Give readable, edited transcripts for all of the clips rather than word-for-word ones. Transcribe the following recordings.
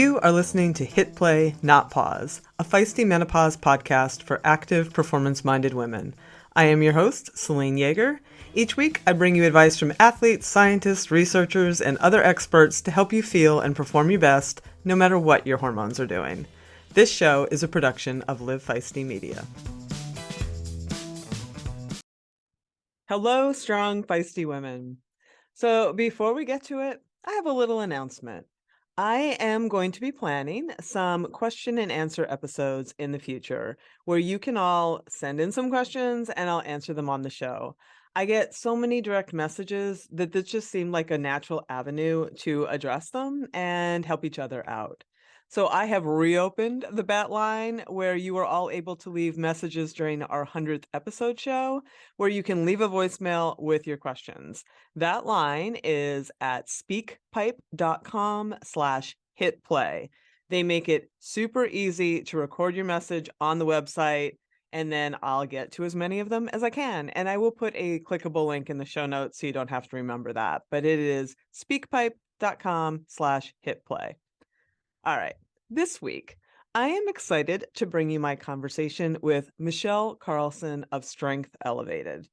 You are listening to Hit Play, Not Pause, a feisty menopause podcast for active, performance-minded women. I am your host, Celine Yeager. Each week, I bring you advice from athletes, scientists, researchers, and other experts to help you feel and perform your best, no matter what your hormones are doing. This show is a production of Live Feisty Media. Hello, strong, feisty women. So before we get to it, I have a little announcement. I am going to be planning some question and answer episodes in the future where you can all send in some questions and I'll answer them on the show. I get so many direct messages that this just seemed like a natural avenue to address them and help each other out. So I have reopened the bat line where you are all able to leave messages during our 100th episode show where you can leave a voicemail with your questions. That line is at speakpipe.com/hitplay. They make it super easy to record your message on the website, and then I'll get to as many of them as I can. And I will put a clickable link in the show notes so you don't have to remember that. But it is speakpipe.com/hitplay. All right. This week, I am excited to bring you my conversation with Michelle Carlson of Strength Elevated.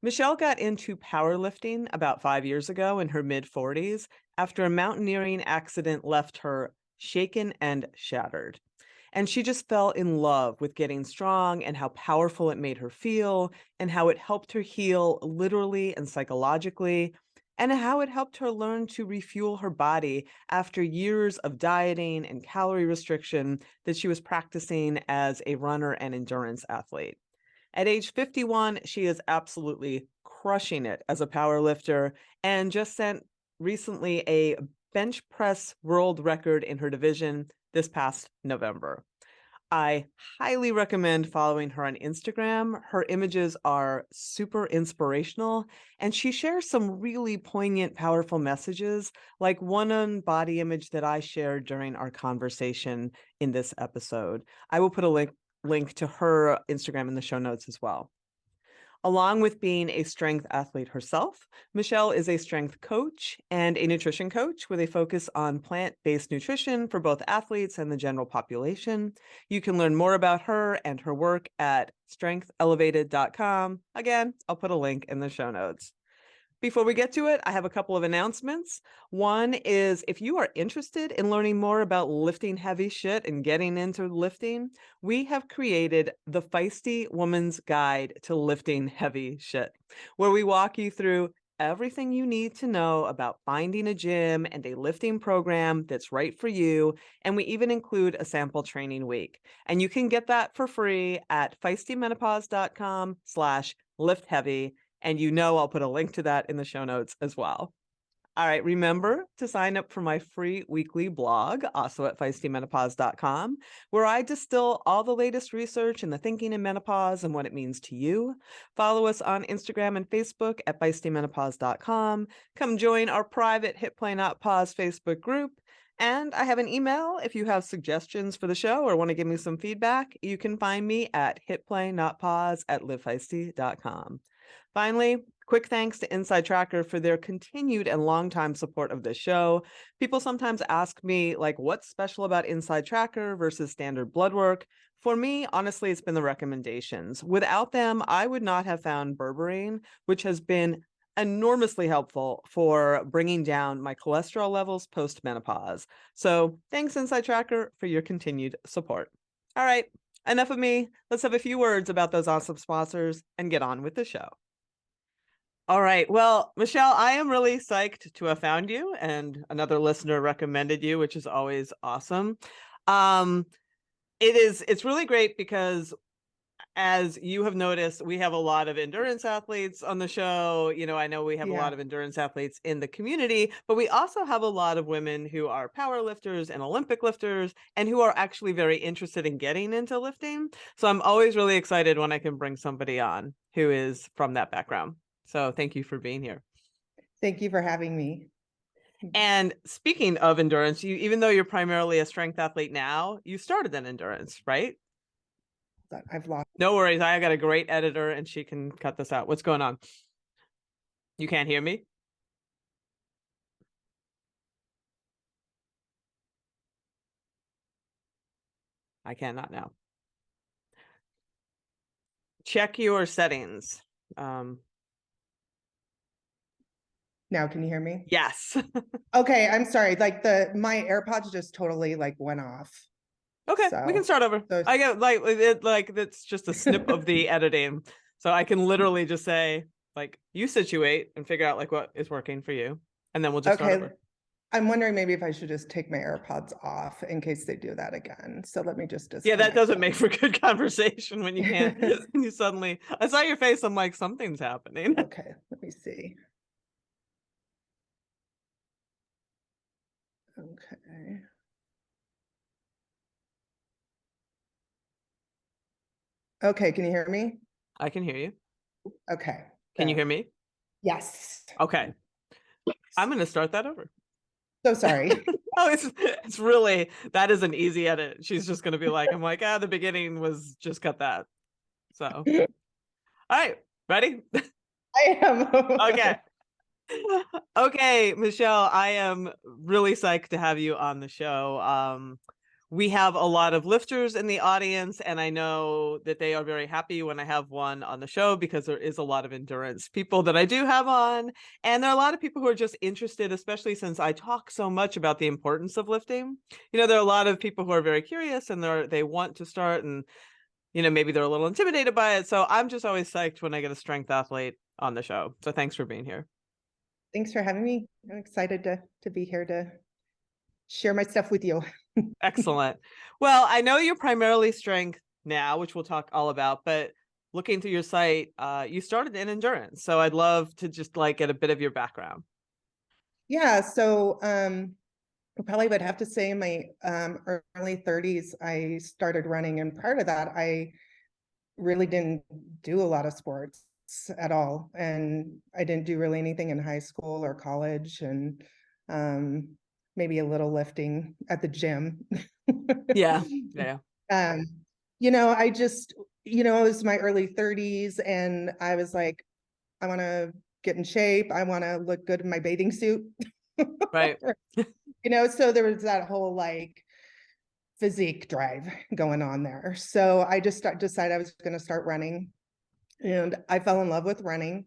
Michelle got into powerlifting about 5 years ago in her mid-40s after a mountaineering accident left her shaken and shattered. And she just fell in love with getting strong and how powerful it made her feel and how it helped her heal literally and psychologically, and how it helped her learn to refuel her body after years of dieting and calorie restriction that she was practicing as a runner and endurance athlete. At age 51, she is absolutely crushing it as a powerlifter and just set recently a bench press world record in her division this past November. I highly recommend following her on Instagram. Her images are super inspirational, and she shares some really poignant, powerful messages, like one on body image that I shared during our conversation in this episode. I will put a link to her Instagram in the show notes as well. Along with being a strength athlete herself, Michelle is a strength coach and a nutrition coach with a focus on plant-based nutrition for both athletes and the general population. You can learn more about her and her work at strengthelevated.com. Again, I'll put a link in the show notes. Before we get to it, I have a couple of announcements. One is if you are interested in learning more about lifting heavy shit and getting into lifting, we have created the Feisty Woman's Guide to Lifting Heavy Shit, where we walk you through everything you need to know about finding a gym and a lifting program that's right for you. And we even include a sample training week. And you can get that for free at feistymenopause.com/liftheavy. And I'll put a link to that in the show notes as well. All right, remember to sign up for my free weekly blog, also at feistymenopause.com, where I distill all the latest research and the thinking in menopause and what it means to you. Follow us on Instagram and Facebook at feistymenopause.com. Come join our private Hit Play Not Pause Facebook group. And I have an email. If you have suggestions for the show or want to give me some feedback, you can find me at hitplaynotpause@livefeisty.com. Finally, quick thanks to Inside Tracker for their continued and longtime support of this show. People sometimes ask me, what's special about Inside Tracker versus standard blood work? For me, honestly, it's been the recommendations. Without them, I would not have found berberine, which has been enormously helpful for bringing down my cholesterol levels post-menopause. So thanks, Inside Tracker, for your continued support. All right, enough of me. Let's have a few words about those awesome sponsors and get on with the show. All right. Well, Michelle, I am really psyched to have found you, and another listener recommended you, which is always awesome. It's really great because, as you have noticed, we have a lot of endurance athletes on the show. I know we have a lot of endurance athletes in the community, but we also have a lot of women who are power lifters and Olympic lifters and who are actually very interested in getting into lifting. So I'm always really excited when I can bring somebody on who is from that background. So thank you for being here. Thank you for having me. And speaking of endurance, even though you're primarily a strength athlete now, you started in endurance, right? I've lost. No worries. I got a great editor and she can cut this out. What's going on? You can't hear me? I cannot now. Check your settings. Now, can you hear me? Yes. Okay, I'm sorry. Like my AirPods just totally like went off. Okay, we can So, start over. so I get like it's just a snip of the editing. So I can literally just say like you situate and figure out like what is working for you. And then we'll just start okay. over. I'm wondering maybe if I should just take my AirPods off in case they do that again. So let me just Yeah, that disconnect doesn't them. make for good conversation when you can't when you suddenly I saw your face, I'm like, something's happening. Okay, let me see. Okay. Okay, can you hear me? I can hear you. Okay, Can you good. hear me? Yes. Okay. I'm gonna start that over. So sorry. Oh, it's really that is an easy edit. She's just gonna be like, I'm like, the beginning was just cut that. So all right, ready? I am. Okay. Okay, Michelle, I am really psyched to have you on the show. We have a lot of lifters in the audience, and I know that they are very happy when I have one on the show because there is a lot of endurance people that I do have on. And there are a lot of people who are just interested, especially since I talk so much about the importance of lifting. There are a lot of people who are very curious and they want to start, and maybe they're a little intimidated by it. So I'm just always psyched when I get a strength athlete on the show. So thanks for being here. Thanks for having me. I'm excited to be here to share my stuff with you. Excellent. Well, I know you're primarily strength now, which we'll talk all about, but looking through your site, you started in endurance. So I'd love to just like get a bit of your background. Yeah, so I probably would have to say in my early 30s, I started running, and part of that, I really didn't do a lot of sports at all, and I didn't do really anything in high school or college, and maybe a little lifting at the gym. Yeah. Yeah. um, I just, it was my early 30s, and I was like, I want to get in shape. I want to look good in my bathing suit. Right. So there was that whole like physique drive going on there. So I just decided I was going to start running, and I fell in love with running,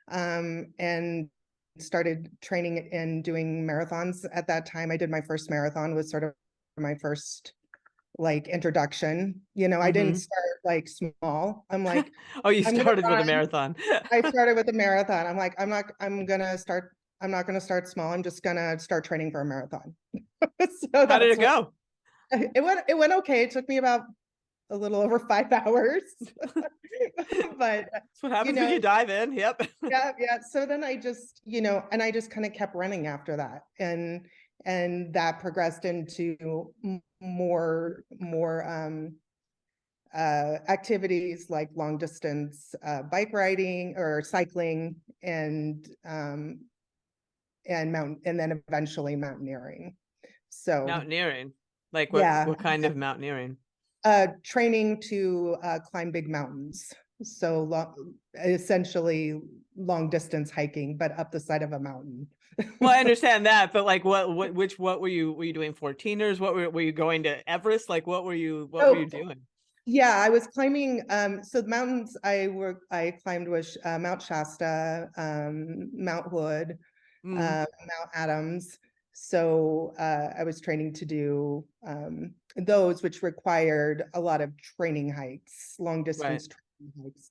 and started training and doing marathons. At that time, I did my first marathon, was sort of my first like introduction. I didn't start like small. I'm like, Oh, you I'm gonna started with a run. marathon. I started with a marathon. I'm like, I'm not gonna start small. I'm just gonna start training for a marathon. So How did that's it what go? it went okay. It took me about a little over 5 hours. But That's what you happens when know, you dive in. Yep. yeah. So then I just, and I just kind of kept running after that. And that progressed into more activities like long distance bike riding or cycling, and then eventually mountaineering. So Mountaineering. Like yeah, what kind of mountaineering? training to climb big mountains. So essentially long distance hiking, but up the side of a mountain. Well, I understand that, but like what were you doing 14ers? What were you going to Everest? Like what were you Oh, doing? yeah, I was climbing. So the mountains I climbed was Mount Shasta, Mount Hood, Mm, Mount Adams. So I was training to do those, which required a lot of training hikes, long right. distance training hikes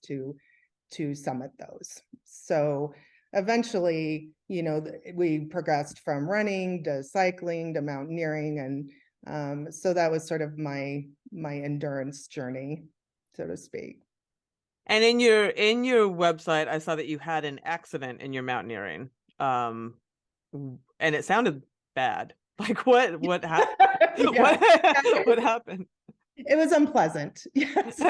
to summit those. So eventually, we progressed from running to cycling to mountaineering, and so that was sort of my endurance journey, so to speak. And in your website, I saw that you had an accident in your mountaineering. Um, and it sounded bad. Like Yeah, what happened? it was unpleasant. Yes.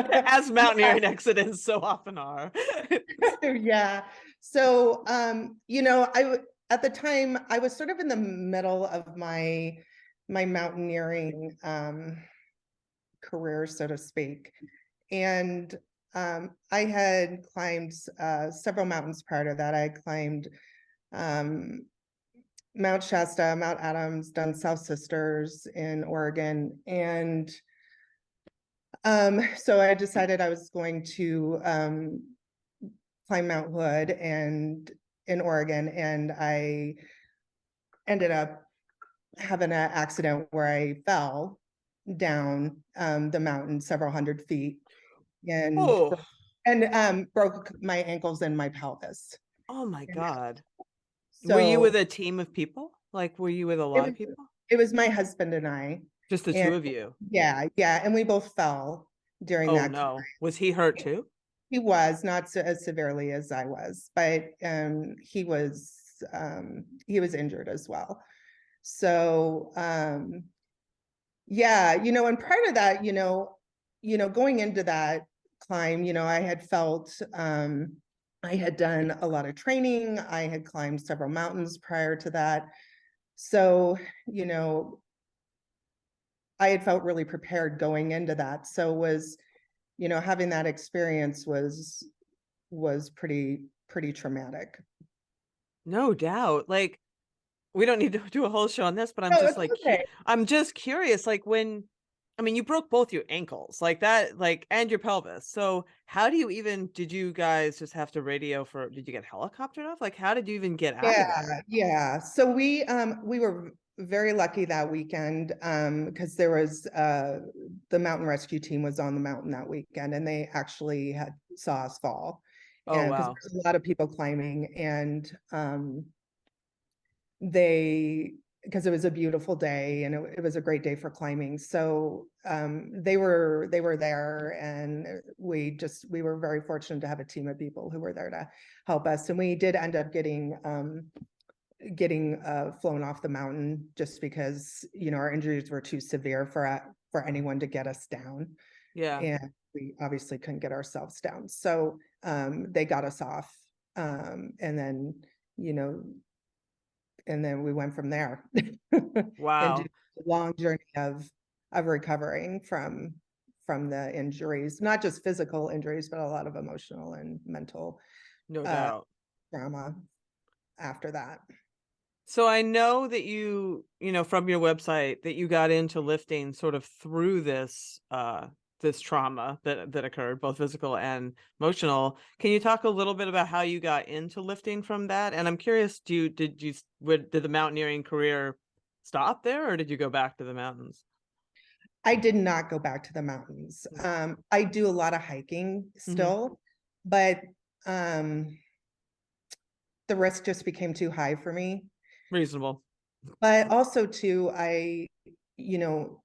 As Yeah, mountaineering accidents so often are. yeah. So, at the time I was sort of in the middle of my mountaineering career, so to speak. And I had climbed several mountains prior to that. I climbed um, Mount Shasta, Mount Adams, done South Sisters in Oregon. And so I decided I was going to climb Mount Hood and in Oregon, and I ended up having an accident where I fell down the mountain several hundred feet and Oh, broke my ankles and my pelvis. oh my And God. Were you with so a team of people? Like, were you with a it lot was of people? it was my husband and I, Just the and two of you? yeah, and we both fell during Oh that time. no. Was he hurt too? He was not so, as severely as I was, but he was injured as well. So yeah, and prior to that, going into that climb, I had felt I had done a lot of training. I had climbed several mountains prior to that. So, I had felt really prepared going into that. So was, having that experience was pretty traumatic. No doubt. Like, we don't need to do a whole show on this, but I'm No, just it's like, okay. I'm just curious, like I mean, you broke both your ankles like that, like, and your pelvis. So how do you even, did you guys just have to radio did you get helicoptered off? Like, how did you even get out of there? Yeah. So we were very lucky that weekend because there was the mountain rescue team was on the mountain that weekend, and they actually had saw us fall. Oh, And because wow. there's a lot of people climbing, and they because it was a beautiful day, and it was a great day for climbing. So they were there, and we were very fortunate to have a team of people who were there to help us. And we did end up getting flown off the mountain just because our injuries were too severe for anyone to get us down, Yeah. and we obviously couldn't get ourselves down. So they got us off, and then you know and then we went from there and did Wow. a long journey of recovering from the injuries, not just physical injuries, but a lot of emotional and mental No uh, doubt. trauma after that. So I know that from your website that you got into lifting sort of through this trauma that occurred, both physical and emotional. Can you talk a little bit about how you got into lifting from that? And I'm curious, did the mountaineering career stop there, or did you go back to the mountains? I did not go back to the mountains. I do a lot of hiking Mm-hmm. still, but um, the risk just became too high for me. Reasonable. But also too, you know,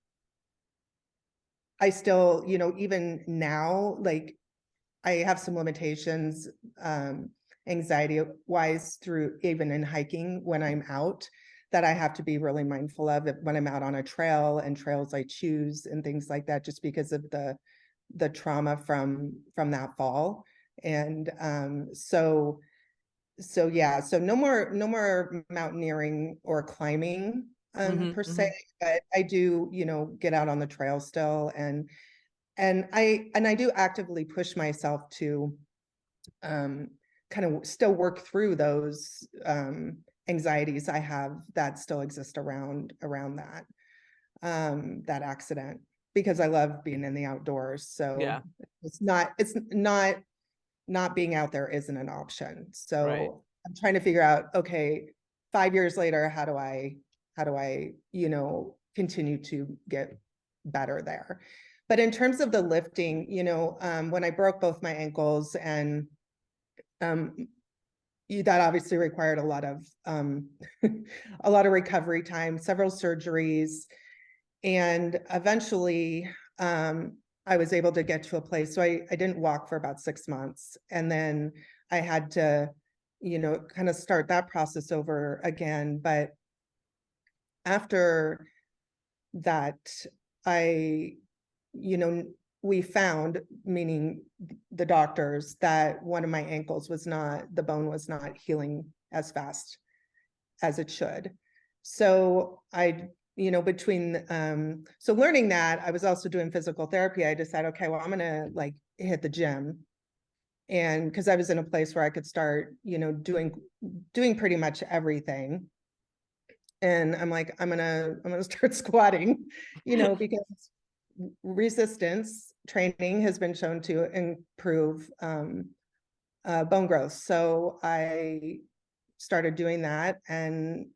I still, even now, like I have some limitations, anxiety wise through even in hiking when I'm out that I have to be really mindful of it when I'm out on a trail and trails I choose and things like that, just because of the trauma from that fall. And so yeah, so no more mountaineering or climbing Mm-hmm, per se, mm-hmm. but I do, get out on the trail still, and I do actively push myself to um kind of still work through those anxieties I have that still exist around that accident, because I love being in the outdoors. So Yeah, it's not being out there isn't an option. right. So I'm trying to figure out, okay, 5 years later, how do I, continue to get better there. But in terms of the lifting, when I broke both my ankles, and um, that obviously required a lot of a lot of recovery time, several surgeries, and eventually I was able to get to a place. So I didn't walk for about 6 months, and then I had to, kind of start that process over again. But after that, I, you know, we found, meaning the doctors, that one of my ankles the bone was not healing as fast as it should. So between so learning that, I was also doing physical therapy. I decided, okay, well, I'm gonna like hit the gym. And because I was in a place where I could start, doing pretty much everything. And I'm like, I'm gonna start squatting, because resistance training has been shown to improve bone growth. So I started doing that, and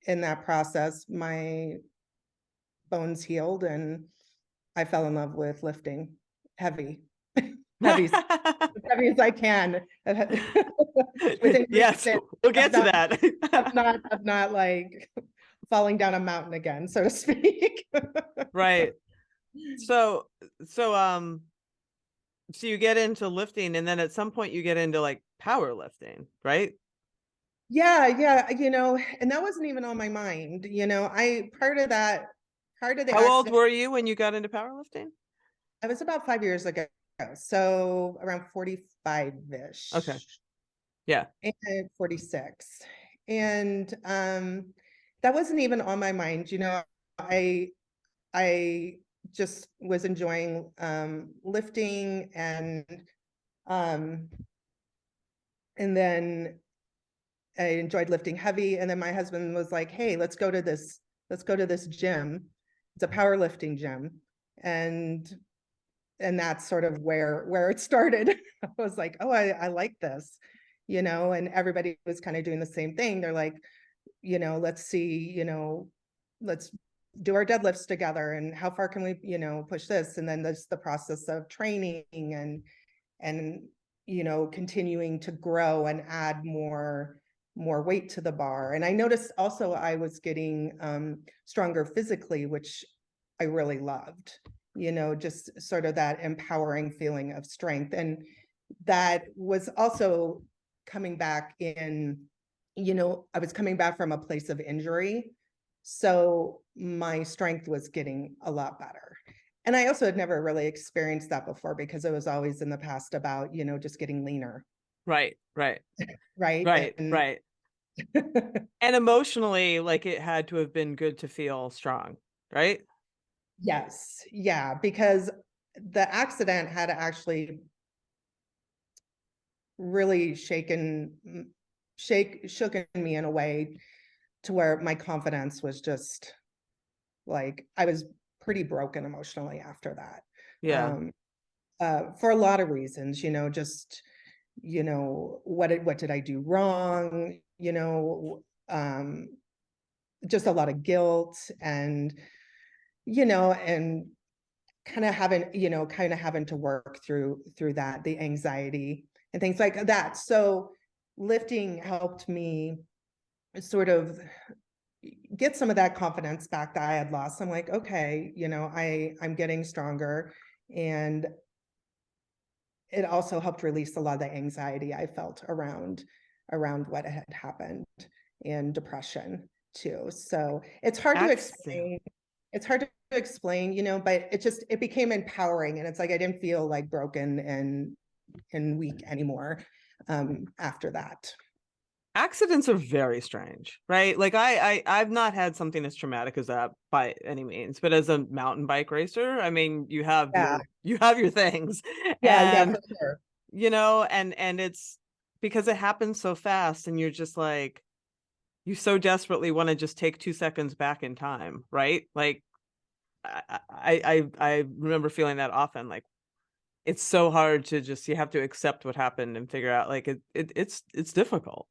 in that process, my bones healed, and I fell in love with lifting heavy, heavy, as heavy as I can within Yes, reason. we'll Of get to not, that. of not like falling down a mountain again, so to speak. Right. So, so, so you get into lifting, and then at some point you get into like powerlifting, right? Yeah, and that wasn't even on my mind. I part of the How old accident, were you when you got into powerlifting? I was about 5 years ago, so around Okay. 45-ish, Yeah. and 46. And that wasn't even on my mind. I I just was enjoying lifting, um and then I enjoyed lifting heavy. And then my husband was like, hey, let's go to this gym. It's a powerlifting gym. And that's sort of where it started. I was like, oh, I like this, and everybody was kind of doing the same thing. They're like, let's see, let's do our deadlifts together, and how far can we, push this. And then there's the process of training, and continuing to grow and add more weight to the bar. And I noticed also I was getting stronger physically, which I really loved, just sort of that empowering feeling of strength. And that was also coming back in, I was coming back from a place of injury. So my strength was getting a lot better. And I also had never really experienced that before, because it was always in the past about, just getting leaner. Right. Right. Right. Right. And Right. And emotionally, like it had to have been good to feel strong, right? yes. Yeah. Because the accident had actually really shooken me in a way to where my confidence was just like, I was pretty broken emotionally after that. Yeah. Um, for a lot of reasons, just, what did I do wrong? Just a lot of guilt, and, and kind of having to work through that, the anxiety and things like that. So lifting helped me sort of get some of that confidence back that I had lost. I'm like, okay, I'm getting stronger. And it also helped release a lot of the anxiety I felt around what had happened, and depression too. So it's hard to Accident. explain. It's hard to explain, but it became empowering, and it's like I didn't feel like broken and weak anymore after that. Accidents are very strange, right? Like I've not had something as traumatic as that by any means, but as a mountain bike racer, I mean, Yeah, you have your things. yeah, And for sure. and it's because it happens so fast, and you're just like, you so desperately want to just take 2 seconds back in time, right? Like I remember feeling that often. Like it's so hard to just, you have to accept what happened and figure out, like it's difficult.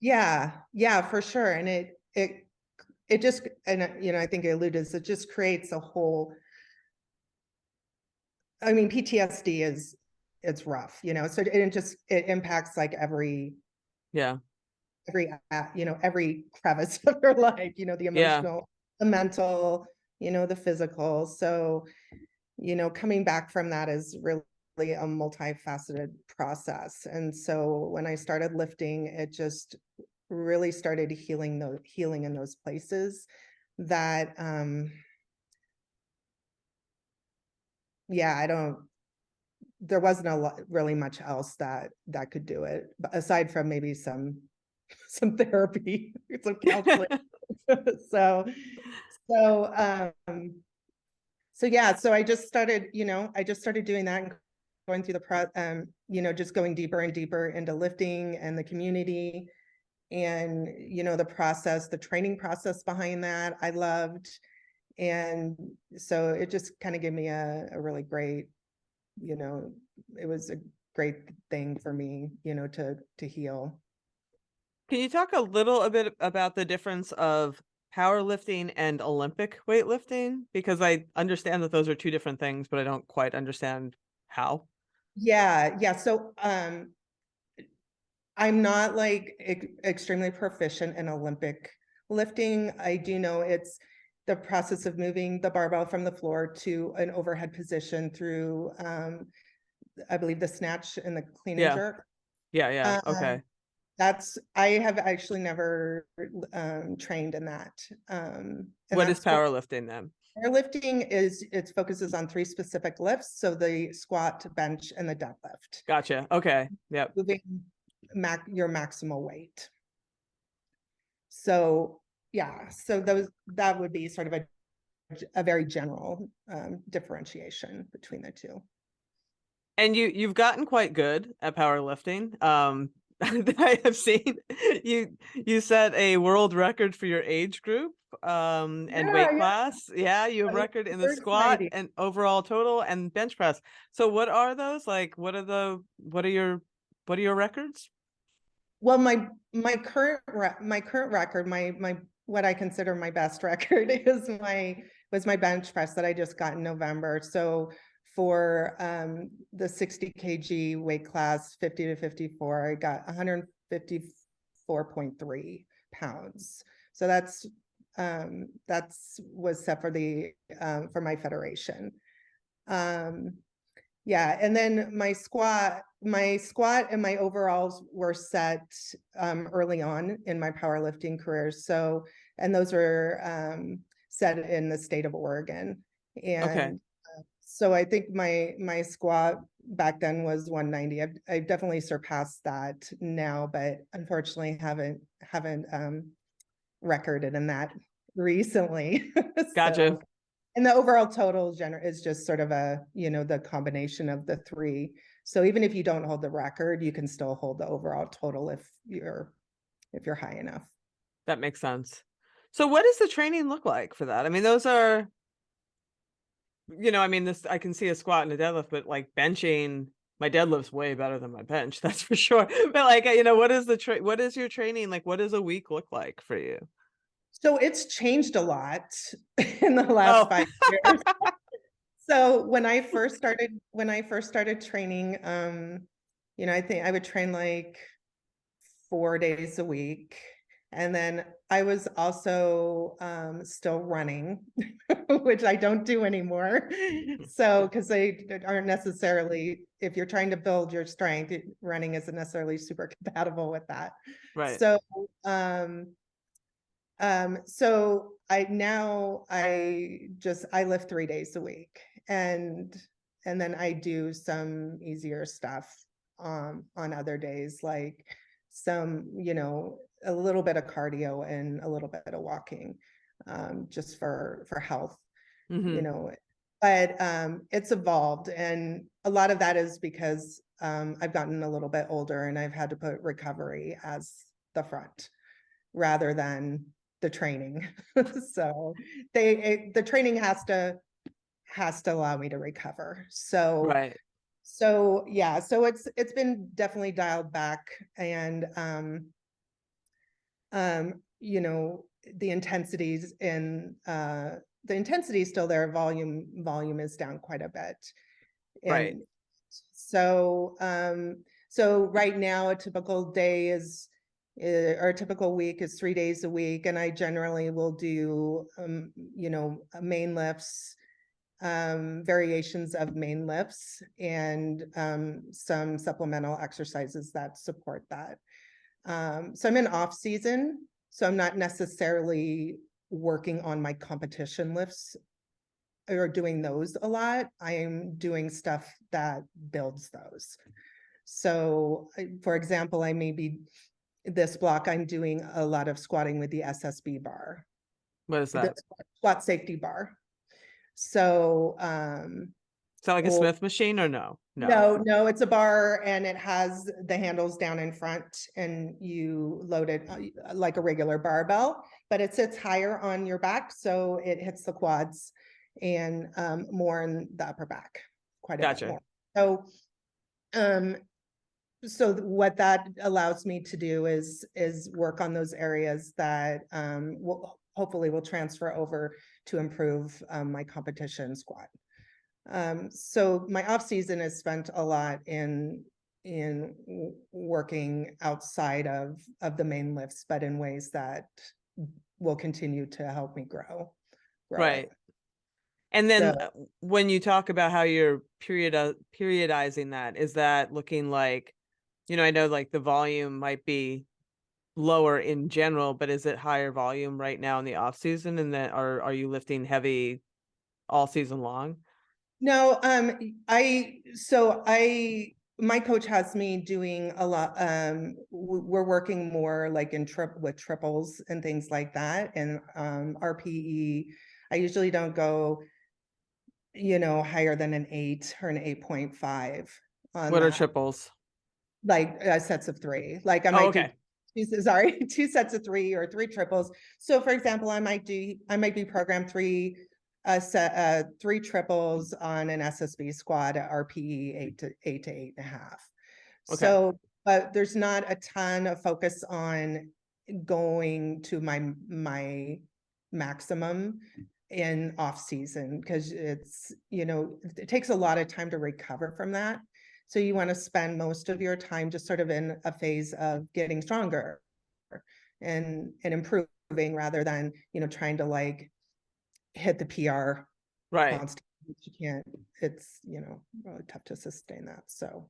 Yeah, for sure. And it just, and I think I alluded, it just creates a whole, I mean, PTSD it's rough, so it impacts like Yeah. every crevice of your life, the Yeah. emotional, the mental, the physical. So, coming back from that is really a multifaceted process. And so when I started lifting, it just really started healing in those places that yeah, I don't there wasn't a lot really much else that could do it, but aside from maybe some therapy, some counseling. so so yeah, so I just started doing that, and going through the just going deeper and deeper into lifting and the community. and, the training process behind that, I loved. And so it just kind of gave me a really great, it was a great thing for me, to heal. Can you talk a little bit about the difference of powerlifting and Olympic weightlifting? Because I understand that those are two different things, but I don't quite understand how. Yeah, yeah. So I'm not like extremely proficient in Olympic lifting. I do know it's the process of moving the barbell from the floor to an overhead position through, I believe, the snatch and the clean and Yeah. jerk. Yeah. Yeah. Um, Okay. I have actually never trained in that. And What is that's for powerlifting then? powerlifting it focuses on 3 specific lifts. So the squat, bench, and the deadlift, Gotcha. Okay. Yep. moving your maximal weight. So yeah, so that would be sort of a very general differentiation between the two. And you've gotten quite good at powerlifting. I have seen you set a world record for your age group and Yeah, weight yeah. class. Yeah, you have That was record in the super squat exciting. and overall total and bench press. So what are those? Like what are your records? Well, my current record, my what I consider my best record is my bench press that I just got in November. So for the 60 kg weight class, 50 to 54, I got 154.3 pounds. So that's was set for the for my federation. Yeah, and then my squat and my overalls were set early on in my powerlifting career. So, and those were set in the state of Oregon. Okay. And so I think my squat back then was 190. I've definitely surpassed that now, but unfortunately haven't recorded in that recently. Gotcha. So, and the overall total is just sort of the combination of the 3. So even if you don't hold the record, you can still hold the overall total if you're high enough. That makes sense. So what does the training look like for that? I mean, those are, I mean, this I can see a squat and a deadlift, but like benching, my deadlift's way better than my bench, that's for sure. But like, what is your training like? What does a week look like for you? So it's changed a lot in the last Oh, 5 years. So when I first started training, I think I would train like 4 days a week. And then I was also still running, which I don't do anymore. So, because they aren't necessarily, if you're trying to build your strength, running isn't necessarily super compatible with that. right. So, so I lift 3 days a week, and then I do some easier stuff on other days, like a little bit of cardio and a little bit of walking, just for health, you Hmm. know. But it's evolved, and a lot of that is because I've gotten a little bit older and I've had to put recovery as the front rather than the training. So the training has to allow me to recover. So Right. yeah, so it's been definitely dialed back, and you know, the intensities in the intensity is still there, volume is down quite a bit. Right. And so right now a typical day is or a typical week is 3 days a week, and I generally will do main lifts, variations of main lifts, and some supplemental exercises that support that. So I'm in off season, so I'm not necessarily working on my competition lifts or doing those a lot. I am doing stuff that builds those. So, for example, I may be this block, I'm doing a lot of squatting with the SSB bar, What is the that? squat safety bar. So, that like a old. Smith machine or no? No, it's a bar and it has the handles down in front and you load it like a regular barbell, but it sits higher on your back. So it hits the quads and more in the upper back, quite a bit Gotcha. more. So, what that allows me to do is work on those areas that will hopefully will transfer over to improve my competition squat. So my off season is spent a lot in working outside of the main lifts, but in ways that will continue to help me grow Right. it. And then So when you talk about how you're periodizing that, is that looking like, I know like the volume might be lower in general, but is it higher volume right now in the off season? And then are you lifting heavy all season long? no, my coach has me doing a lot. We're working more like with triples and things like that. And RPE, I usually don't go, higher than an 8 or an 8.5 on What are that. triples? Like sets of 3. Like I Oh, might do okay. two sets of 3 or 3 triples. So for example, I might be programmed 3 3 triples on an SSB squat at RPE 8 to 8.5. Okay. So, but there's not a ton of focus on going to my maximum in off season because it's, it takes a lot of time to recover from that. So you want to spend most of your time just sort of in a phase of getting stronger and improving rather than, trying to like hit the PR Right. constantly. You can't, it's, really tough to sustain that. So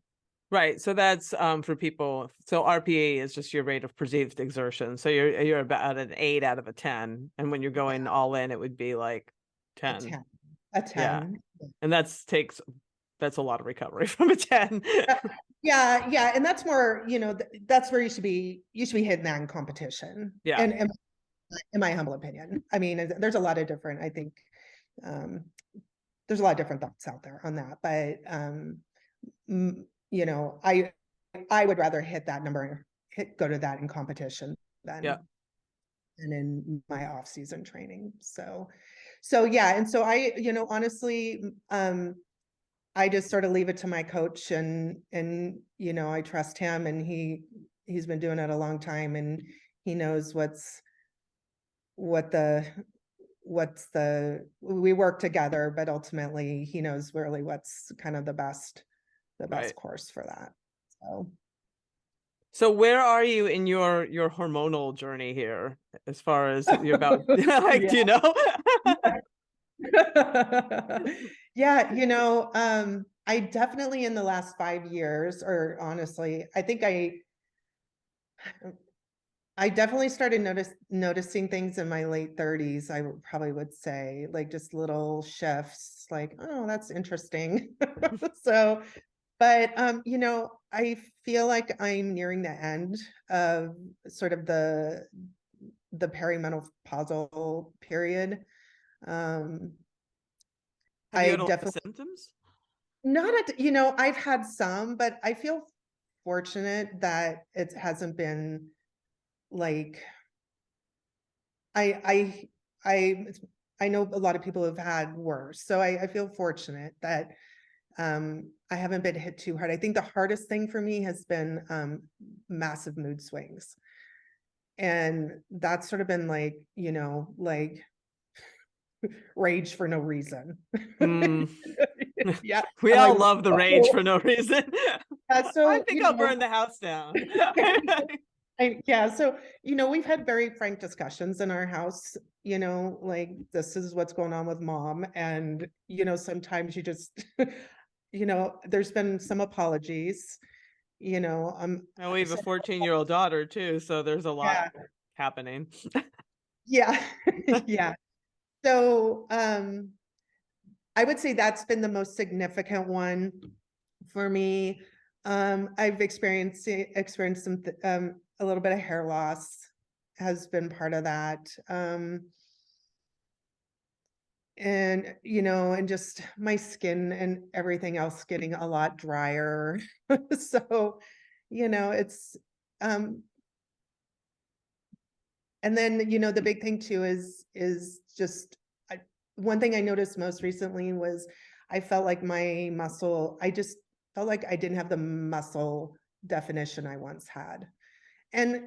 Right. So that's for people. So RPE is just your rate of perceived exertion. So you're about an 8 out of a 10. And when you're going all in, it would be like a 10. 10, a Yeah. 10. And that's a lot of recovery from a 10. Yeah. And that's more, that's where you should be hitting that in competition. Yeah. And in my humble opinion, I mean, there's a lot of different, I think, there's a lot of different thoughts out there on that, but, I would rather hit that number, go to that in competition Yeah. than in my off season training. So yeah. And so I, honestly, I just sort of leave it to my coach and, I trust him and he's been doing it a long time and he knows we work together, but ultimately he knows really what's kind of the best Right. course for that. So where are you in your hormonal journey here as far as you're about like, do you know? Yeah, I definitely in the last 5 years, or honestly, I think I definitely started noticing things in my late 30s, I probably would say, like just little shifts, like, oh, that's interesting. So, but I feel like I'm nearing the end of sort of the perimenopausal period. Have you I had a lot of definitely symptoms? not I've had some, but I feel fortunate that it hasn't been like I I I know a lot of people have had worse. So I feel fortunate that I haven't been hit too hard. I think the hardest thing for me has been massive mood swings. And that's sort of been like, like rage for no reason. Mm. Yeah. We I'm all like, love the rage whoa. for no reason. Yeah, I so, think I'll burn the house down. yeah, so we've had very frank discussions in our house, like this is what's going on with mom. And sometimes you just, there's been some apologies, And we have a so, 14-year-old daughter too, so there's a lot yeah, happening. yeah, yeah. So I would say that's been the most significant one for me. I've experienced some a little bit of hair loss has been part of that. and, and just my skin and everything else getting a lot drier. So, it's, um, and then, the big thing too is just one thing I noticed most recently was I felt like my muscle, I just felt like I didn't have the muscle definition I once had. And,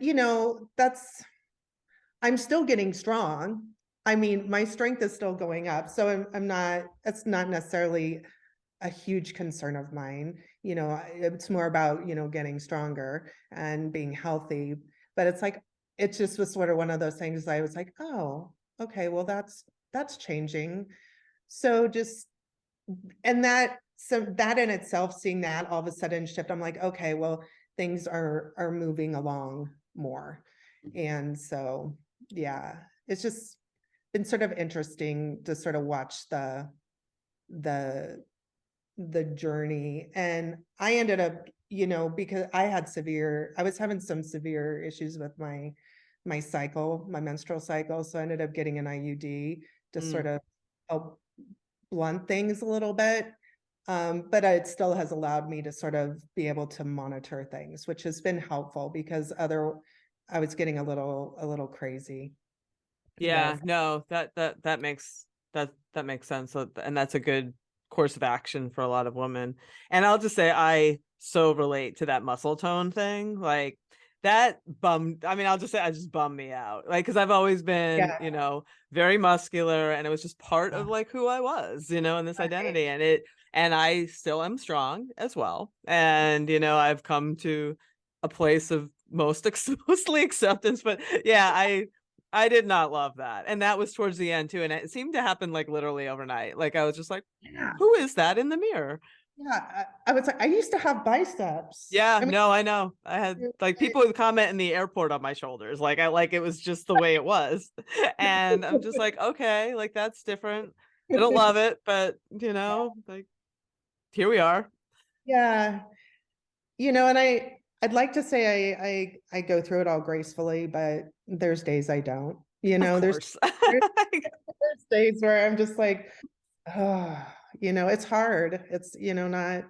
that's, I'm still getting strong. I mean, my strength is still going up. So I'm not, that's not necessarily a huge concern of mine. It's more about, getting stronger and being healthy. But it's like, it just was sort of one of those things I was like, oh, okay, well, that's changing. So just, and so that in itself, seeing that all of a sudden shift, I'm like, okay, well, things are moving along more. And so, yeah, it's just been sort of interesting to sort of watch the the journey. And I ended up, because I was having some severe issues with my cycle, my menstrual cycle. So I ended up getting an IUD to sort Mm. of help blunt things a little bit. But it still has allowed me to sort of be able to monitor things, which has been helpful because I was getting a little crazy there. Yeah, no, that makes sense. So, and that's a good course of action for a lot of women. And I'll just say I so relate to that muscle tone thing. Like that bummed, I mean, I'll just say I just bummed me out. Like, because I've always been, Yeah. very muscular, and it was just part of Yeah. like who I was, in this Right. identity. And I still am strong as well. And I've come to a place of mostly acceptance. But yeah, I did not love that. And that was towards the end too. And it seemed to happen like literally overnight. Like I was just like, Yeah. who is that in the mirror? Yeah. I was like, I used to have biceps. Yeah, I mean, no, I know. I had like people would comment in the airport on my shoulders. Like I like it was just the way it was. And I'm just like, okay, like that's different. I don't love it, but like here we are. yeah. And I'd like to say I go through it all gracefully, but there's days I don't. Of There's course. there's there's days where I'm just like, oh, it's hard. It's, not,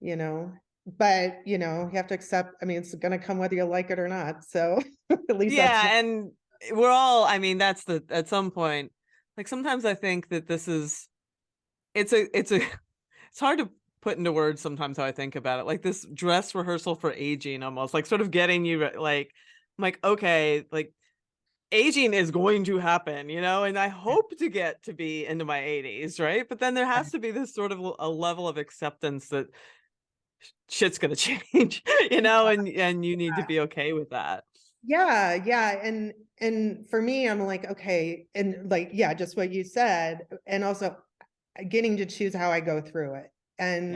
you know, but you have to accept, I mean, it's gonna come whether you like it or not. So at least that's Yeah, and we're all, I mean, that's the at some point, like sometimes I think that this is it's it's hard to put into words sometimes how I think about it. Like this dress rehearsal for aging almost, like sort of getting you like I'm like, okay, like aging is going to happen, and I hope to get to be into my 80s, right? But then there has to be this sort of a level of acceptance that shit's gonna change, and you need to be okay with that. yeah, yeah. And for me, I'm like, okay, and like, yeah, just what you said. And also getting to choose how I go through it. And,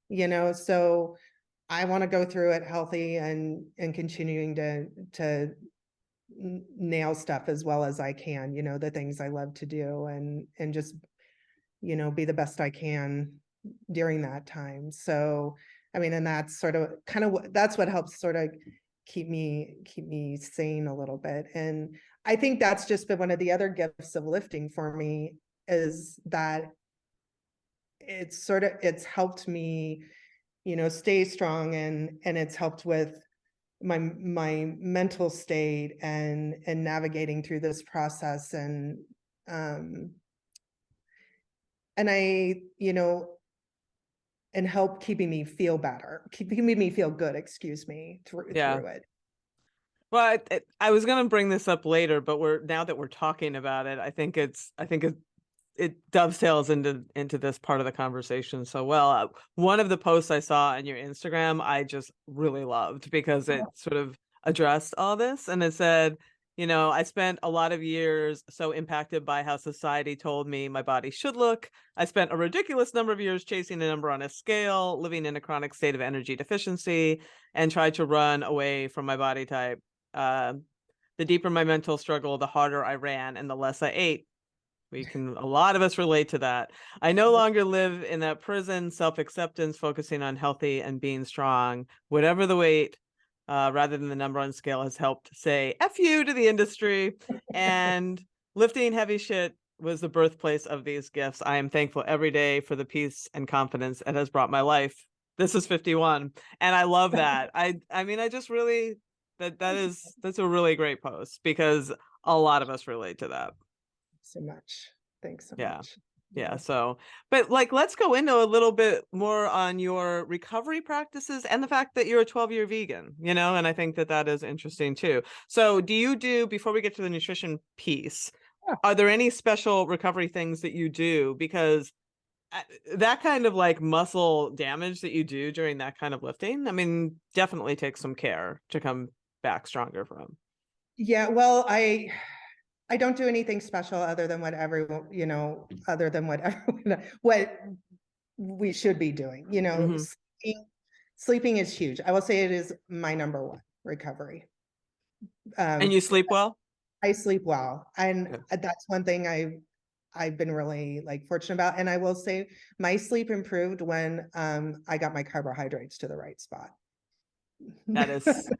Yeah. so I want to go through it healthy and continuing to nail stuff as well as I can, the things I love to do and just, be the best I can during that time. So, I mean, and that's sort of kind of that's what helps sort of keep me sane a little bit. And I think that's just been one of the other gifts of lifting for me is that it's helped me, stay strong and it's helped with my mental state and navigating through this process um and I, and help keeping me feel better, keeping me feel good, excuse me, through Yeah. it. Well, I was gonna bring this up later, but we're now that we're talking about it, I think it dovetails into this part of the conversation so well. One of the posts I saw on your Instagram, I just really loved because it sort of addressed all this, and it said, I spent a lot of years so impacted by how society told me my body should look. I spent a ridiculous number of years chasing a number on a scale, living in a chronic state of energy deficiency, and tried to run away from my body type. Uh, the deeper my mental struggle, the harder I ran and the less I ate. A lot of us relate to that. I no longer live in that prison, self-acceptance, focusing on healthy and being strong, whatever the weight, rather than the number on scale has helped say F you to the industry and lifting heavy shit was the birthplace of these gifts. I am thankful every day for the peace and confidence it has brought my life. This is 51. And I love that. I mean, I just really that's a really great post because a lot of us relate to that. So much. Thanks so Yeah. much. Yeah. Yeah. So, but like, let's go into a little bit more on your recovery practices and the fact that you're a 12-year vegan, and I think that that is interesting too. So before we get to the nutrition piece, Yeah. are there any special recovery things that you do? Because that kind of like muscle damage that you do during that kind of lifting, I mean, definitely takes some care to come back stronger from. Yeah, well, I don't do anything special other than what everyone, other than what everyone, what we should be doing, Hmm. sleeping is huge. I will say it is my number one recovery. And Um, you sleep well? I sleep well, and Good. that's one thing I've been really like fortunate about. And I will say my sleep improved when I got my carbohydrates to the right spot. That is,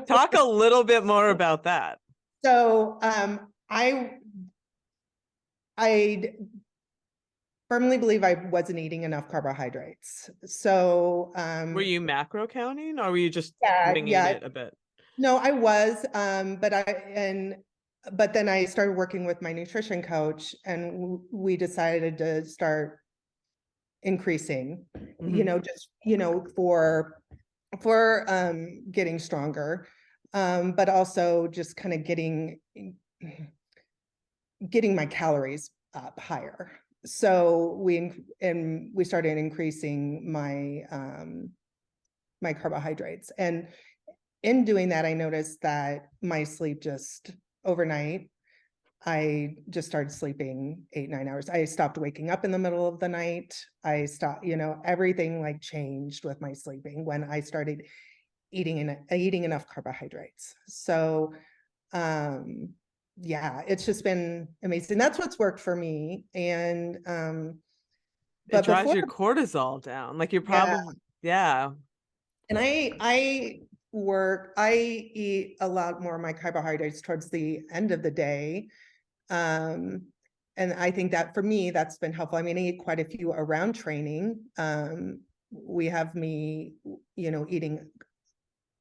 talk a little bit more about that. So I firmly believe I wasn't eating enough carbohydrates. So Were you macro counting or were you just yeah, winging yeah. it a bit? No, I was, but then I started working with my nutrition coach, and we decided to start increasing, Hmm. just for getting stronger, but also just kind of getting my calories up higher. So we started increasing my carbohydrates, and in doing that, I noticed that my sleep just overnight, I just started sleeping 8, 9 hours. I stopped waking up in the middle of the night. I stopped, everything like changed with my sleeping when I started eating enough carbohydrates. So, um, yeah, it's just been amazing. That's what's worked for me. And, It but drives before, your cortisol down. Like you're yeah, probably, yeah. and I eat a lot more of my carbohydrates towards the end of the day. Um, and I think that for me, that's been helpful. I mean, I eat quite a few around training. We have me, eating,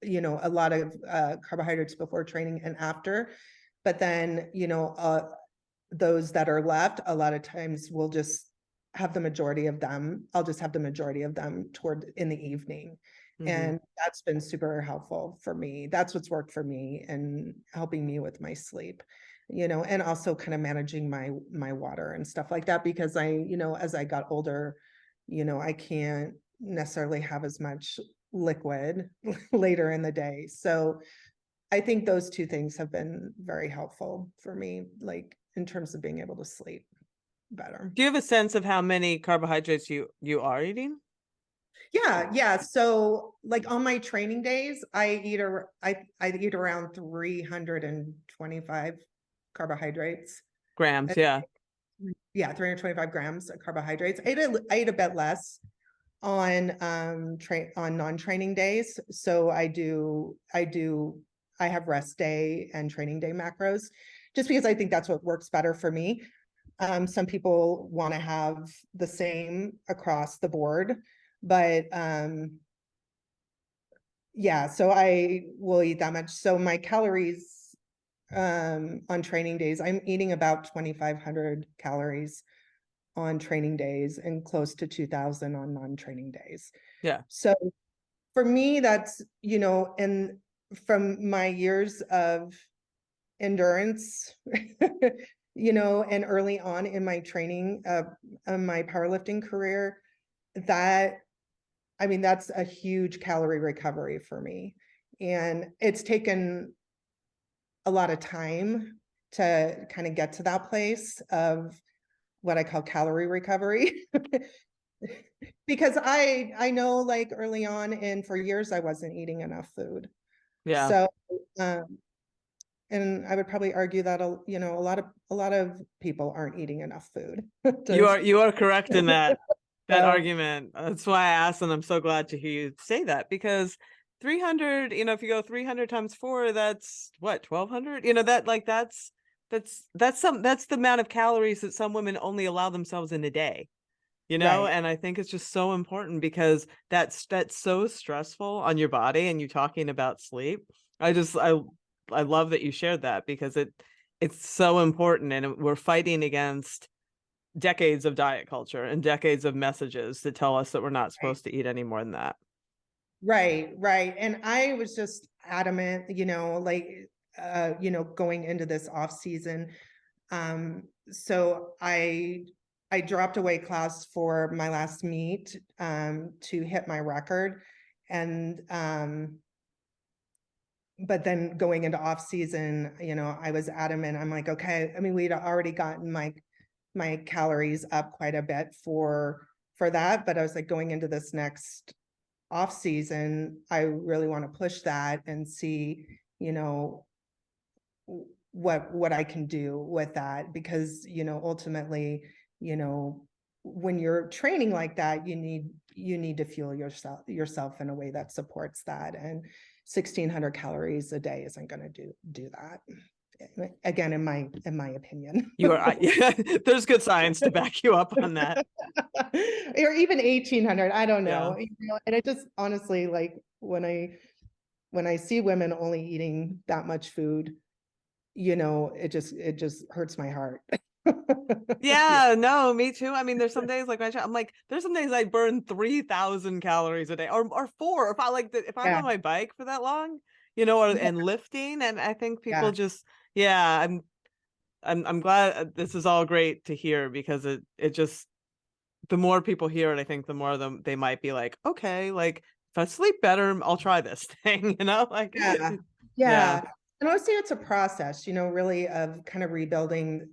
a lot of carbohydrates before training and after. But then, those that are left, a lot of times we'll just have the majority of them. I'll just have the majority of them toward in the evening. Hmm. And that's been super helpful for me. That's what's worked for me and helping me with my sleep, and also kind of managing my water and stuff like that, because as I got older, I can't necessarily have as much liquid later in the day. So I think those two things have been very helpful for me, like in terms of being able to sleep better. Do you have a sense of how many carbohydrates you are eating? Yeah, yeah. So like on my training days, I eat around 325 carbohydrates. Grams, And yeah. yeah, 325 grams of carbohydrates. I ate a bit less on on non-training days. So I have rest day and training day macros, just because I think that's what works better for me. Some people want to have the same across the board, but yeah, so I will eat that much. So my calories on training days, I'm eating about 2,500 calories on training days and close to 2,000 on non-training days. Yeah. So for me, that's, and from my years of endurance, and early on in my training, my powerlifting career, that, I mean, that's a huge calorie recovery for me. And it's taken a lot of time to kind of get to that place of what I call calorie recovery. Because I know, like, early on and for years I wasn't eating enough food. Yeah. So and I would probably argue that a lot of people aren't eating enough food. You are correct in that So argument. That's why I asked, and I'm so glad to hear you say that because 300, if you go 300 times 4, that's what, 1,200? That like that's the amount of calories that some women only allow themselves in a day, you know? Right. And I think it's just so important because that's so stressful on your body. And you talking about sleep. I love that you shared that because it's so important. And we're fighting against decades of diet culture and decades of messages that tell us that we're not Right. supposed to eat any more than that. Right, right. And I was just adamant, like, going into this off season. So I dropped a weight class for my last meet to hit my record. And but then going into off season, I was adamant. I'm like, okay, I mean, we'd already gotten my calories up quite a bit for that, but I was like, going into this next off season, I really want to push that and see, what I can do with that, because, ultimately, when you're training like that, you need to fuel yourself in a way that supports that. And 1,600 calories a day isn't going to do that. Again, in my opinion. You are, yeah, there's good science to back you up on that. Or even 1,800, I don't Yeah. know. And it just honestly, like, when I see women only eating that much food, it just hurts my heart. Yeah. Yeah, no, me too. I mean, there's some days like I'm like, there's some days I burn 3,000 calories a day or four if I if I'm Yeah. on my bike for that long, Yeah. and lifting. And I think people Yeah. just, yeah, I'm glad this is all great to hear because it just, the more people hear it, I think the more they might be like, okay, like if I sleep better, I'll try this thing, like, Yeah. yeah, Yeah. And honestly, it's a process, really, of kind of rebuilding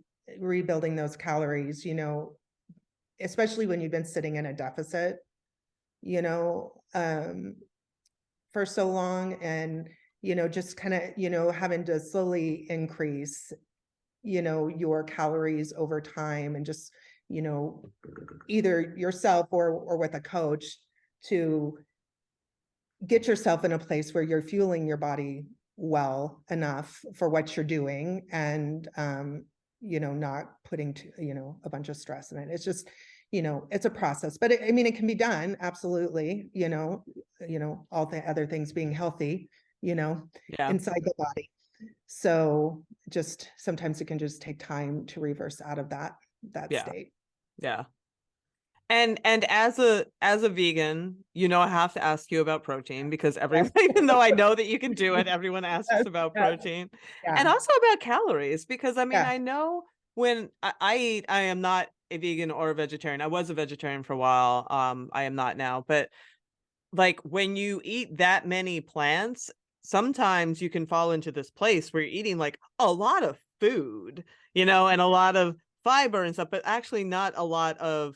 those calories, especially when you've been sitting in a deficit, you know, um, for so long, and, just kind of, having to slowly increase, your calories over time, and just, you know, either yourself or with a coach, to get yourself in a place where you're fueling your body well enough for what you're doing, and not putting a bunch of stress in it. It's just, it's a process, but I mean, it can be done, absolutely. All the other things being healthy, you know yeah, inside the body. So just sometimes it can just take time to reverse out of that yeah, state. yeah. And as a vegan, I have to ask you about protein because Yes. even though I know that you can do it, everyone asks Yes. about Yeah. protein and Yeah. also about calories because I mean, Yeah. I know when I eat, I am not a vegan or a vegetarian. I was a vegetarian for a while. I am not now, but like when you eat that many plants, sometimes you can fall into this place where you're eating like a lot of food, and a lot of fiber and stuff, but actually not a lot of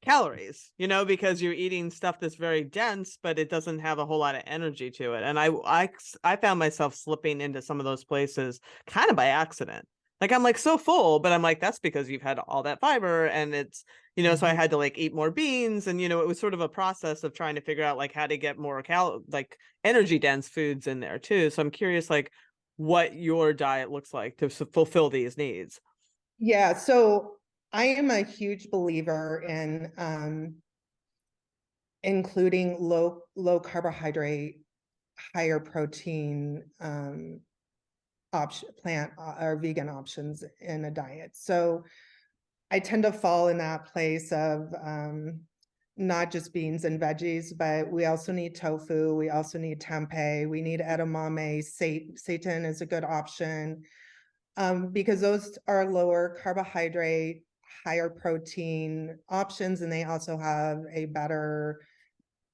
calories, because you're eating stuff that's very dense, but it doesn't have a whole lot of energy to it. And I found myself slipping into some of those places kind of by accident. Like I'm like so full, but I'm like, that's because you've had all that fiber and it's, so I Mhm. had to like eat more beans and, it was sort of a process of trying to figure out like how to get more like energy dense foods in there too. So I'm curious, like what your diet looks like to fulfill these needs. Yeah, so I am a huge believer in including low carbohydrate, higher protein plant or vegan options in a diet. So I tend to fall in that place of not just beans and veggies, but we also need tofu. We also need tempeh. We need edamame. Seitan is a good option, because those are lower carbohydrate, higher protein options, and they also have a better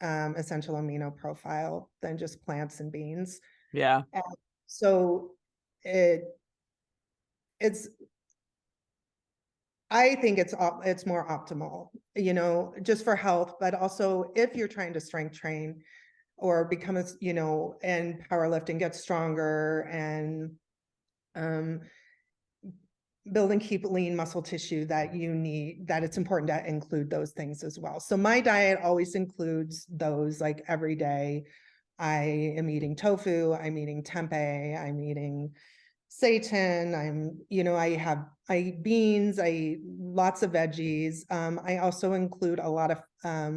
essential amino profile than just plants and beans. Yeah. And so it it's I think it's more optimal, just for health, but also if you're trying to strength train or become and powerlifting, get stronger, and um, build and keep lean muscle tissue, that it's important to include those things as well. So my diet always includes those, like every day. I am eating tofu, I'm eating tempeh, I'm eating seitan, I eat beans, I eat lots of veggies. I also include a lot of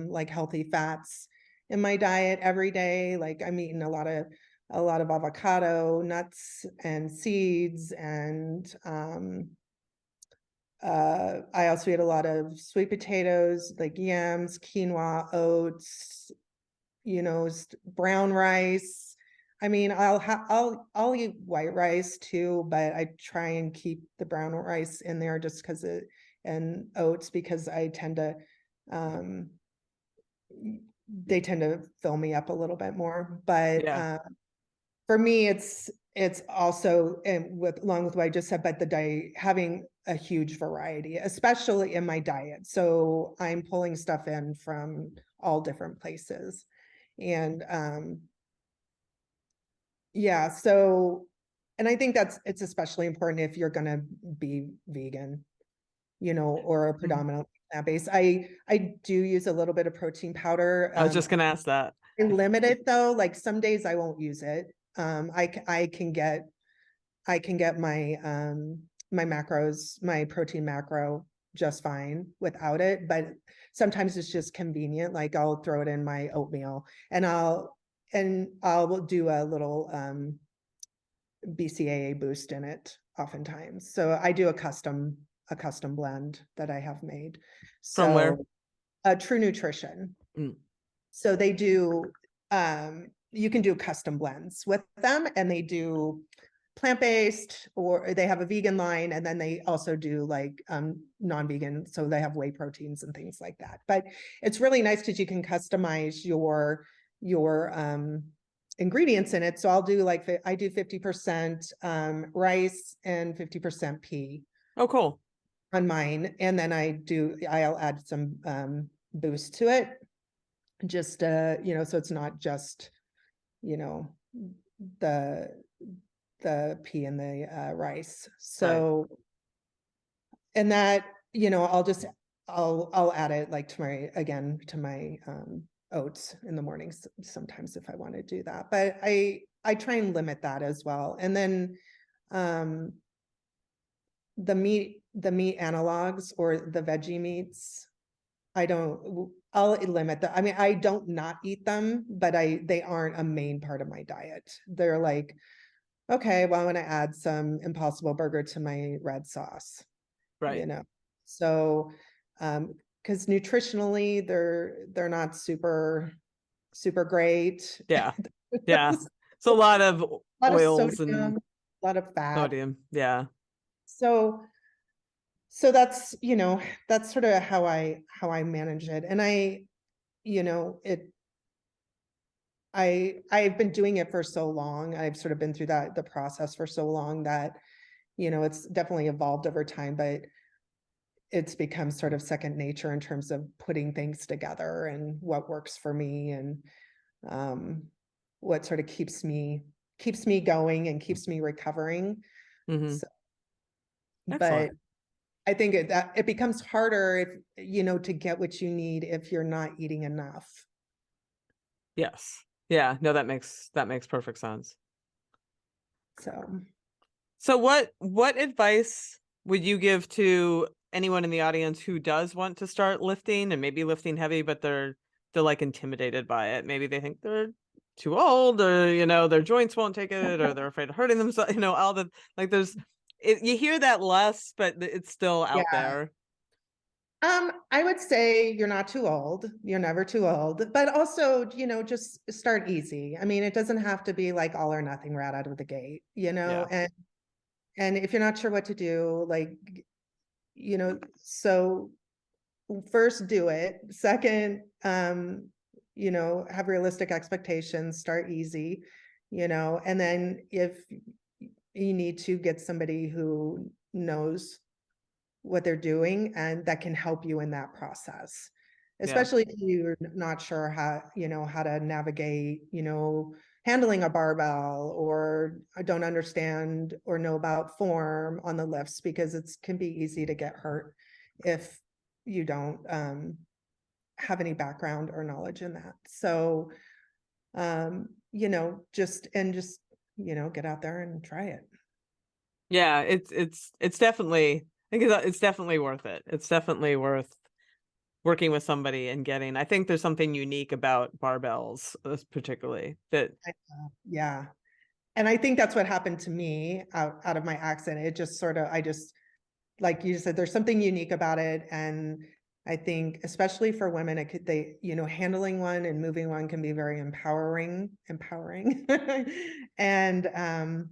like healthy fats in my diet every day. Like I'm eating a lot of avocado, nuts and seeds, and I also eat a lot of sweet potatoes, like yams, quinoa, oats, brown rice. I mean, I'll eat white rice too, but I try and keep the brown rice in there just because and oats, because um, they tend to fill me up a little bit more. But Yeah. for me, it's also, and along with what I just said, but the diet, having a huge variety, especially in my diet. So I'm pulling stuff in from all different places. And yeah, so, and I think it's especially important if you're gonna be vegan, or a Mhm. predominant plant-based. I do use a little bit of protein powder. I was just going to ask that. I limit it though. Like some days I won't use it. I can get my macros, my protein macro just fine without it, but sometimes it's just convenient. Like I'll throw it in my oatmeal, and I'll do a little BCAA boost in it oftentimes. So I do a custom blend that I have made. From where? So True Nutrition. Mm. So they do, you can do custom blends with them, and they do plant-based, or they have a vegan line, and then they also do like non-vegan. So they have whey proteins and things like that. But it's really nice because you can customize your ingredients in it. So I do 50% rice and 50% pea Oh, cool. on mine. And then I'll add some boost to it, just so it's not just you know the pea and the rice. Right. So, and that, I'll add it like to my oats in the mornings sometimes if I want to do that. But I try and limit that as well. And then um the meat analogs, or the veggie meats, I'll limit that. I mean, I don't not eat them, but they aren't a main part of my diet. They're like, okay, well, I want to add some Impossible Burger to my red sauce, you Right. know. So, because nutritionally they're not super great. Yeah. A Yeah. It's a lot of lot of oils and sodium, a lot of fat. sodium. Yeah. So that's sort of how I manage it. And I've been doing it for so long. I've sort of been through the process for so long that, it's definitely evolved over time, but it's become sort of second nature in terms of putting things together and what works for me, and um, what sort of keeps me going and keeps me recovering. Hmm. So, Excellent. but I think it becomes harder to get what you need if you're not eating enough. Yes. Yeah. No, that makes perfect sense. So, So what advice would you give to anyone in the audience who does want to start lifting, and maybe lifting heavy, but they're like intimidated by it? Maybe they think they're too old, or their joints won't take it, or they're afraid of hurting themselves, all the, like, you hear that less, but it's still out yeah. there. I would say you're not too old. You're never too old, but also, just start easy. I mean, it doesn't have to be like all or nothing right out of the gate, Yeah. and if you're not sure what to do, like, so first do it. Second, have realistic expectations, start easy, and then if you need to, get somebody who knows what they're doing and that can help you in that process, Yeah. especially if you're not sure how to navigate, handling a barbell, or don't understand or know about form on the lifts, because it can be easy to get hurt if you don't have any background or knowledge in that. So just get out there and try it. Yeah, it's definitely, I think it's definitely worth it. It's definitely worth working with somebody and getting. I think there's something unique about barbells, particularly that. Yeah. And I think that's what happened to me out of my accident. It just sort of, like you said, there's something unique about it. And I think, especially for women, handling one and moving one can be very empowering. And,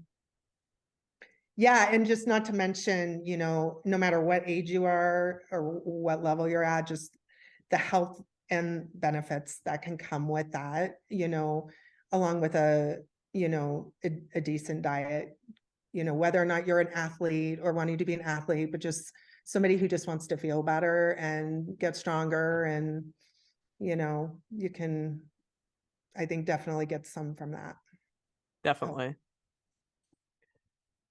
yeah, and just not to mention, no matter what age you are or what level you're at, just the health and benefits that can come with that, along with a decent diet, whether or not you're an athlete or wanting to be an athlete, but just somebody who just wants to feel better and get stronger. And, you can, I think, definitely get some from that. Oh, Definitely.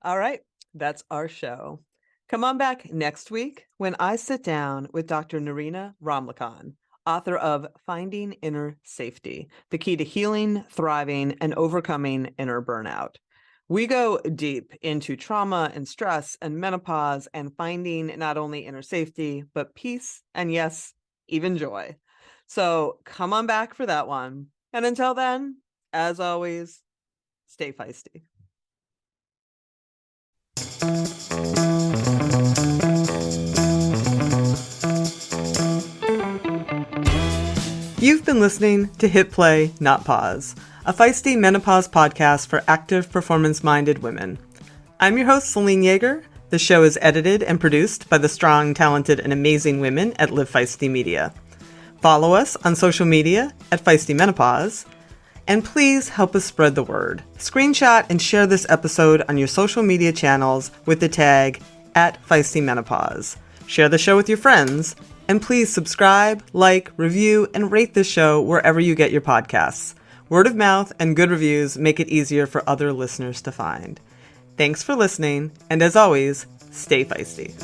All right, that's our show. Come on back next week when I sit down with Dr. Narina Ramlakan, author of Finding Inner Safety, the key to healing, thriving, and overcoming inner burnout. We go deep into trauma and stress and menopause and finding not only inner safety, but peace and, yes, even joy. So come on back for that one. And until then, as always, stay feisty. You've been listening to Hit Play, Not Pause, a feisty menopause podcast for active, performance-minded women. I'm your host, Celine Yeager. The show is edited and produced by the strong, talented, and amazing women at Live Feisty Media. Follow us on social media at Feisty Menopause, and please help us spread the word. Screenshot and share this episode on your social media channels with the tag @FeistyMenopause. Share the show with your friends, and please subscribe, like, review, and rate this show wherever you get your podcasts. Word of mouth and good reviews make it easier for other listeners to find. Thanks for listening, and as always, stay feisty.